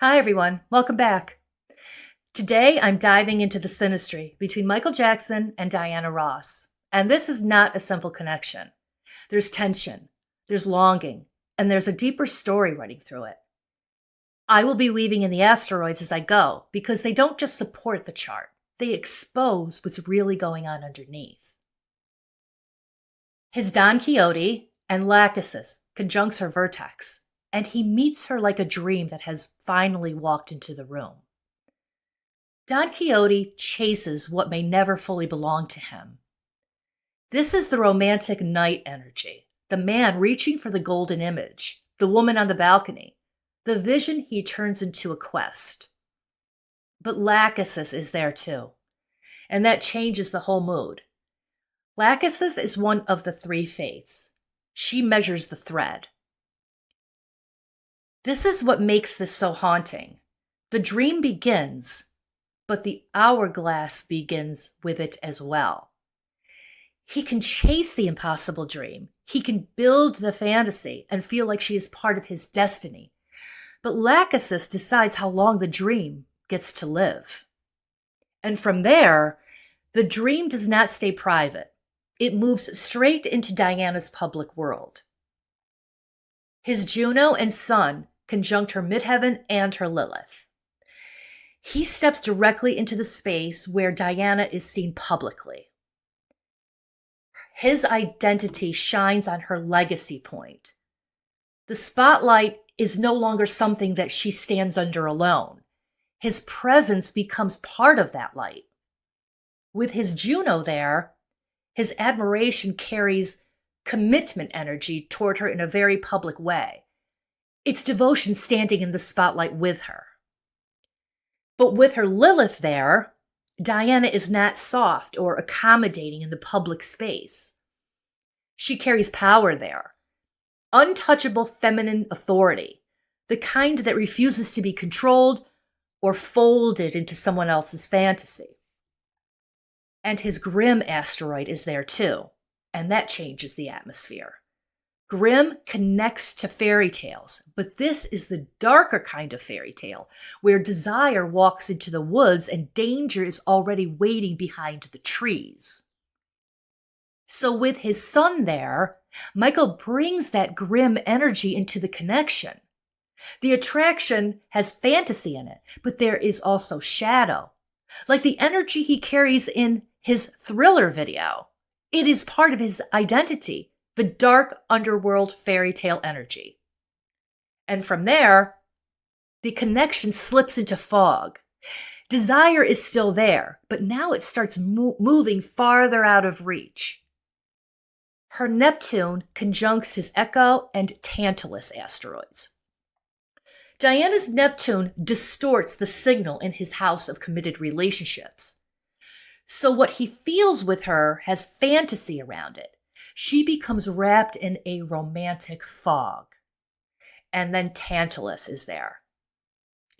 Hi, everyone. Welcome back. Today, I'm diving into the synastry between Michael Jackson and Diana Ross. And this is not a simple connection. There's tension, there's longing, and there's a deeper story running through it. I will be weaving in the asteroids as I go because they don't just support the chart, they expose what's really going on underneath. His Don Quixote and Lachesis conjuncts her vertex, and he meets her like a dream that has finally walked into the room. Don Quixote chases what may never fully belong to him. This is the romantic knight energy, the man reaching for the golden image, the woman on the balcony, the vision he turns into a quest. But Lachesis is there too, and that changes the whole mood. Lachesis is one of the three fates. She measures the thread. This is what makes this so haunting. The dream begins, but the hourglass begins with it as well. He can chase the impossible dream. He can build the fantasy and feel like she is part of his destiny. But Lachesis decides how long the dream gets to live. And from there, the dream does not stay private. It moves straight into Diana's public world. His Juno and Sun conjunct her midheaven and her Lilith. He steps directly into the space where Diana is seen publicly. His identity shines on her legacy point. The spotlight is no longer something that she stands under alone. His presence becomes part of that light. With his Juno there, his admiration carries commitment energy toward her in a very public way. It's devotion standing in the spotlight with her. But with her Lilith there, Diana is not soft or accommodating in the public space. She carries power there, untouchable feminine authority, the kind that refuses to be controlled or folded into someone else's fantasy. And his grim asteroid is there too, and that changes the atmosphere. Grimm connects to fairy tales, but this is the darker kind of fairy tale, where desire walks into the woods and danger is already waiting behind the trees. So with his sun there, Michael brings that grim energy into the connection. The attraction has fantasy in it, but there is also shadow. Like the energy he carries in his Thriller video. It is part of his identity. The dark underworld fairy tale energy. And from there, the connection slips into fog. Desire is still there, but now it starts moving farther out of reach. Her Neptune conjuncts his Echo and Tantalus asteroids. Diana's Neptune distorts the signal in his house of committed relationships. So what he feels with her has fantasy around it. She becomes wrapped in a romantic fog. And then Tantalus is there.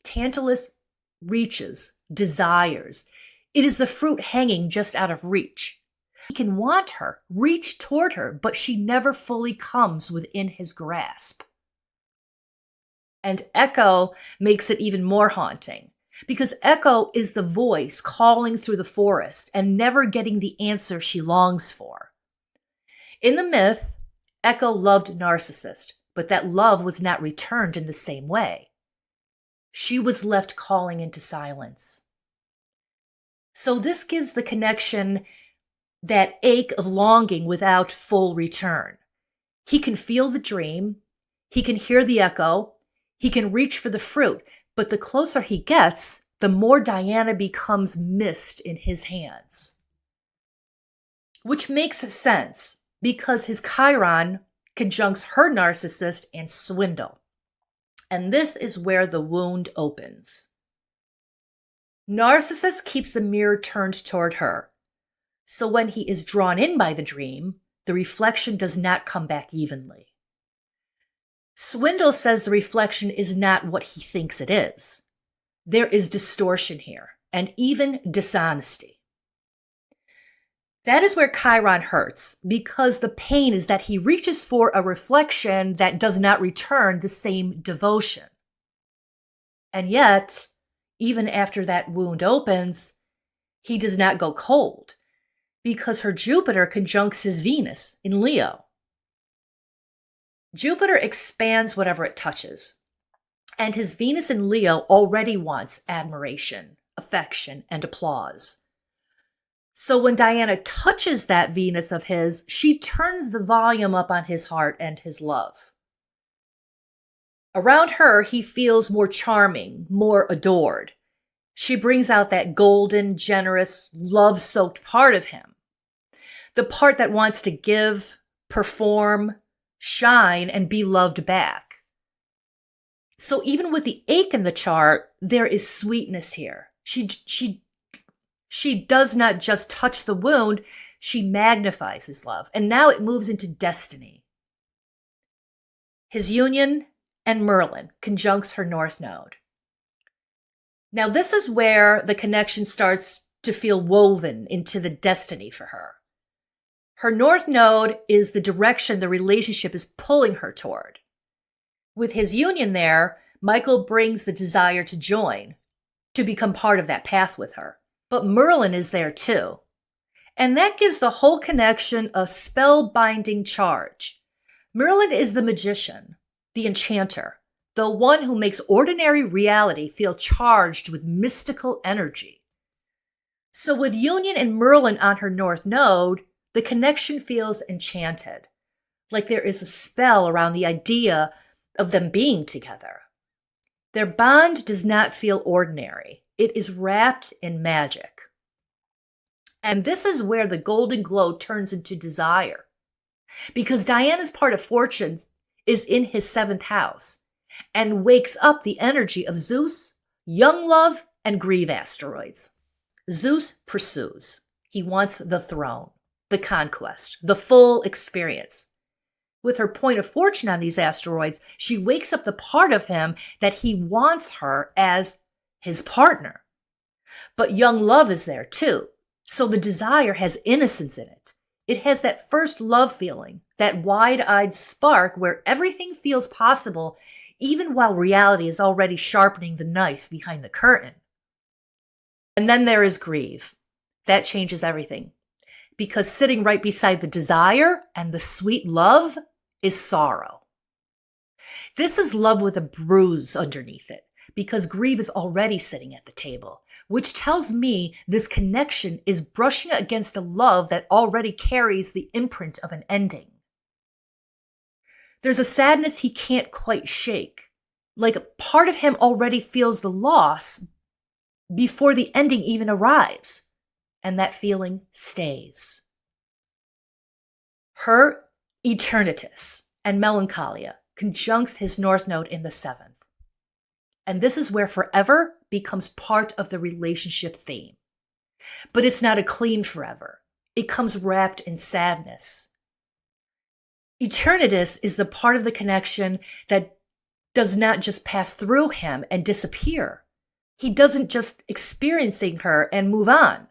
Tantalus reaches, desires. It is the fruit hanging just out of reach. He can want her, reach toward her, but she never fully comes within his grasp. And Echo makes it even more haunting, because Echo is the voice calling through the forest and never getting the answer she longs for. In the myth, Echo loved Narcissus, but that love was not returned in the same way. She was left calling into silence. So this gives the connection that ache of longing without full return. He can feel the dream, he can hear the echo, he can reach for the fruit, but the closer he gets, the more Diana becomes mist in his hands. Which makes sense, because his Chiron conjuncts her narcissist and swindle. And this is where the wound opens. Narcissus keeps the mirror turned toward her. So when he is drawn in by the dream, the reflection does not come back evenly. Swindle says the reflection is not what he thinks it is. There is distortion here, and even dishonesty. That is where Chiron hurts, because the pain is that he reaches for a reflection that does not return the same devotion. And yet, even after that wound opens, he does not go cold because her Jupiter conjuncts his Venus in Leo. Jupiter expands whatever it touches, and his Venus in Leo already wants admiration, affection, and applause. So when Diana touches that Venus of his, she turns the volume up on his heart and his love. Around her, he feels more charming, more adored. She brings out that golden, generous, love-soaked part of him. The part that wants to give, perform, shine, and be loved back. So even with the ache in the chart, there is sweetness here. She does not just touch the wound, she magnifies his love. And now it moves into destiny. His union and Merlin conjuncts her North Node. Now this is where the connection starts to feel woven into the destiny for her. Her North Node is the direction the relationship is pulling her toward. With his union there, Michael brings the desire to join, to become part of that path with her. But Merlin is there too. And that gives the whole connection a spellbinding charge. Merlin is the magician, the enchanter, the one who makes ordinary reality feel charged with mystical energy. So with Union and Merlin on her North Node, the connection feels enchanted, like there is a spell around the idea of them being together. Their bond does not feel ordinary. It is wrapped in magic. And this is where the golden glow turns into desire. Because Diana's part of fortune is in his 7th house and wakes up the energy of Zeus, young love, and grieve asteroids. Zeus pursues. He wants the throne, the conquest, the full experience. With her point of fortune on these asteroids, she wakes up the part of him that he wants her as his partner. But young love is there too. So the desire has innocence in it. It has that first love feeling, that wide-eyed spark where everything feels possible, even while reality is already sharpening the knife behind the curtain. And then there is grieve. That changes everything. Because sitting right beside the desire and the sweet love is sorrow. This is love with a bruise underneath it, because grief is already sitting at the table, which tells me this connection is brushing against a love that already carries the imprint of an ending. There's a sadness he can't quite shake, like a part of him already feels the loss before the ending even arrives, and that feeling stays. Her eternitas and melancholia conjuncts his North Node in the 7th. And this is where forever becomes part of the relationship theme. But it's not a clean forever. It comes wrapped in sadness. Eternitas is the part of the connection that does not just pass through him and disappear. He doesn't just experiencing her and move on.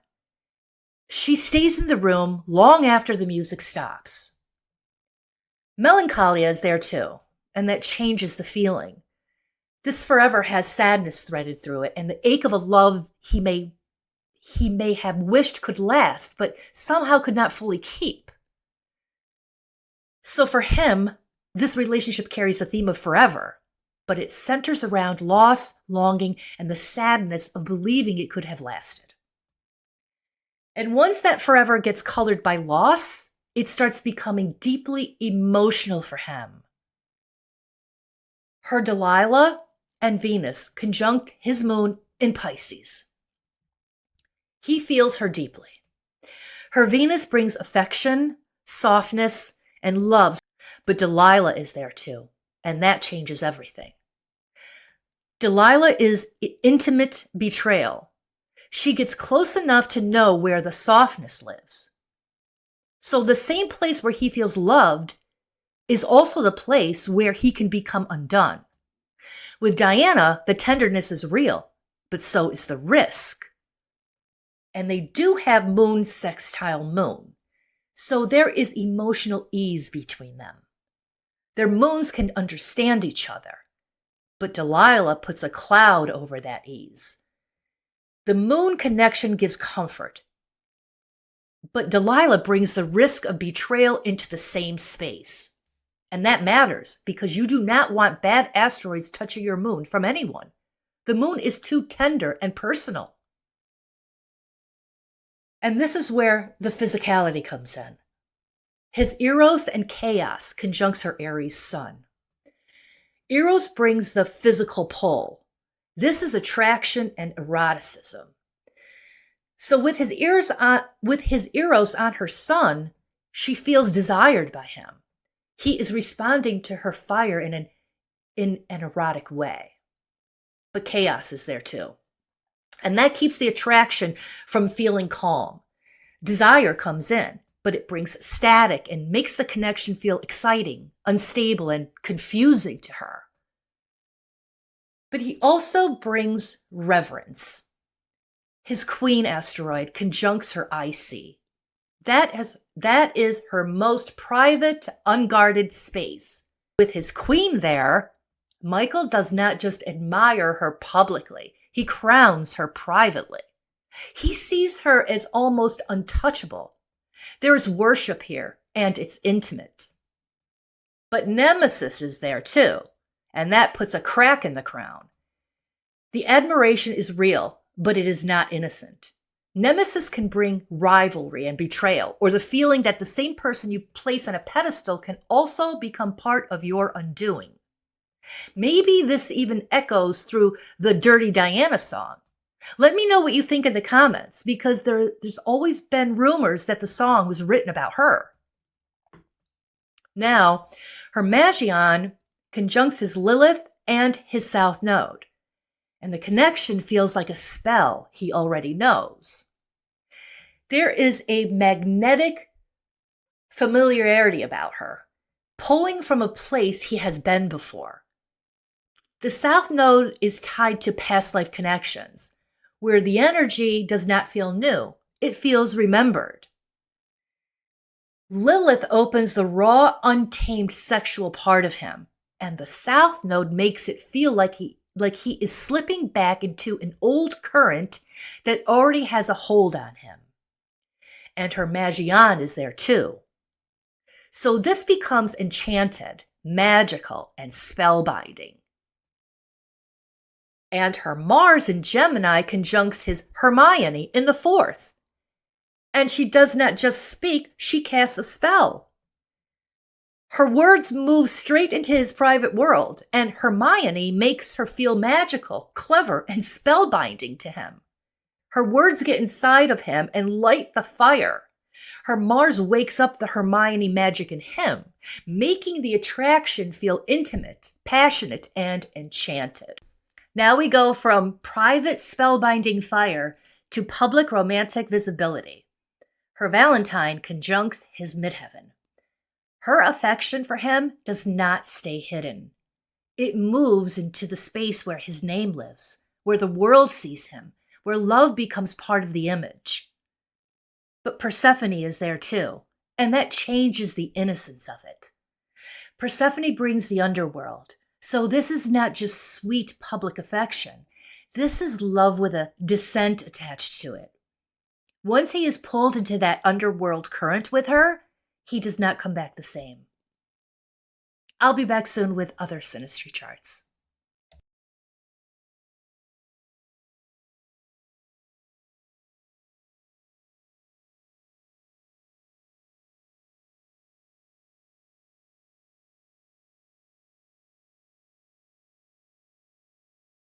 She stays in the room long after the music stops. Melancholia is there too, and that changes the feeling. This forever has sadness threaded through it, and the ache of a love he may have wished could last, but somehow could not fully keep. So for him, this relationship carries the theme of forever, but it centers around loss, longing, and the sadness of believing it could have lasted. And once that forever gets colored by loss, it starts becoming deeply emotional for him. Her Delilah and Venus conjunct his moon in Pisces. He feels her deeply. Her Venus brings affection, softness, and love, but Delilah is there too, and that changes everything. Delilah is intimate betrayal. She gets close enough to know where the softness lives. So the same place where he feels loved is also the place where he can become undone. With Diana, the tenderness is real, but so is the risk. And they do have moon sextile moon, so there is emotional ease between them. Their moons can understand each other. but Delilah puts a cloud over that ease. The moon connection gives comfort, but Delilah brings the risk of betrayal into the same space. And that matters because you do not want bad asteroids touching your moon from anyone. The moon is too tender and personal. And this is where the physicality comes in. His Eros and chaos conjuncts her Aries sun. Eros brings the physical pull. This is attraction and eroticism. So with his Eros on her sun, she feels desired by him. He is responding to her fire in an erotic way. But chaos is there too. And that keeps the attraction from feeling calm. Desire comes in, but it brings static and makes the connection feel exciting, unstable, and confusing to her. But he also brings reverence. His queen asteroid conjuncts her IC. That is her most private, unguarded space. With his queen there, Michael does not just admire her publicly, he crowns her privately. He sees her as almost untouchable. There is worship here, and it's intimate. But Nemesis is there too, and that puts a crack in the crown. The admiration is real, but it is not innocent. Nemesis can bring rivalry and betrayal, or the feeling that the same person you place on a pedestal can also become part of your undoing. Maybe this even echoes through the Dirty Diana song. Let me know what you think in the comments, because there's always been rumors that the song was written about her. Now, her Magion conjuncts his Lilith and his South Node, and the connection feels like a spell he already knows. There is a magnetic familiarity about her, pulling from a place he has been before. The South Node is tied to past life connections, where the energy does not feel new, it feels remembered. Lilith opens the raw, untamed sexual part of him, and the South Node makes it feel like he is slipping back into an old current that already has a hold on him. And her Magion is there too. So this becomes enchanted, magical, and spellbinding. And her Mars in Gemini conjuncts his Hermione in the 4th. And she does not just speak, she casts a spell. Her words move straight into his private world, and Hermione makes her feel magical, clever, and spellbinding to him. Her words get inside of him and light the fire. Her Mars wakes up the Hermione magic in him, making the attraction feel intimate, passionate, and enchanted. Now we go from private spellbinding fire to public romantic visibility. Her Valentine conjuncts his midheaven. Her affection for him does not stay hidden. It moves into the space where his name lives, where the world sees him, where love becomes part of the image. But Persephone is there too, and that changes the innocence of it. Persephone brings the underworld, so this is not just sweet public affection. This is love with a descent attached to it. Once he is pulled into that underworld current with her, he does not come back the same. I'll be back soon with other Synastry charts.